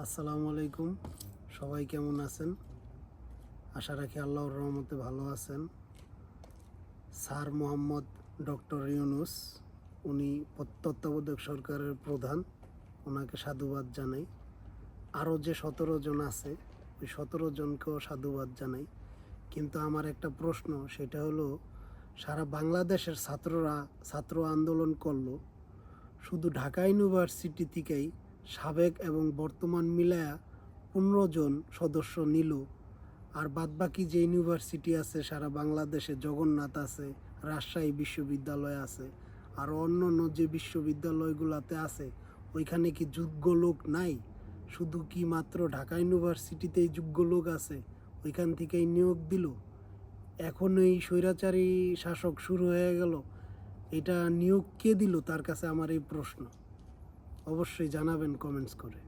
আসসালামু আলাইকুম। সবাই কেমন আছেন? আশা রাখি আল্লাহর রহমতে ভালো আছেন। স্যার মোহাম্মদ ডক্টর ইউনূস, উনি তত্ত্বাবধায়ক সরকারের প্রধান, ওনাকে সাধুবাদ জানাই। আরও যে 17 জন আছে, ওই 17 জনকেও সাধুবাদ জানাই। কিন্তু আমার একটা প্রশ্ন, সেটা হলো, সারা বাংলাদেশের ছাত্র আন্দোলন করলো, শুধু ঢাকা ইউনিভার্সিটি থেকেই সাবেক এবং বর্তমান মিলায়া 15 জন সদস্য নিল। আর বাদবাকি যে ইউনিভার্সিটি আছে সারা বাংলাদেশে, জগন্নাথ আছে, রাজশাহী বিশ্ববিদ্যালয় আছে, আর অন্য অন্য যে বিশ্ববিদ্যালয়গুলোতে আছে, ওইখানে কি যোগ্য লোক নাই? শুধু কি মাত্র ঢাকা ইউনিভার্সিটিতেই যোগ্য লোক আছে, ওইখান থেকেই নিয়োগ দিল? এখন এই স্বৈরাচারী শাসক শুরু হয়ে গেল, এটা নিয়োগ কে দিল? তার কাছে আমার এই প্রশ্ন। অবশ্যই জানাবেন কমেন্টস করে।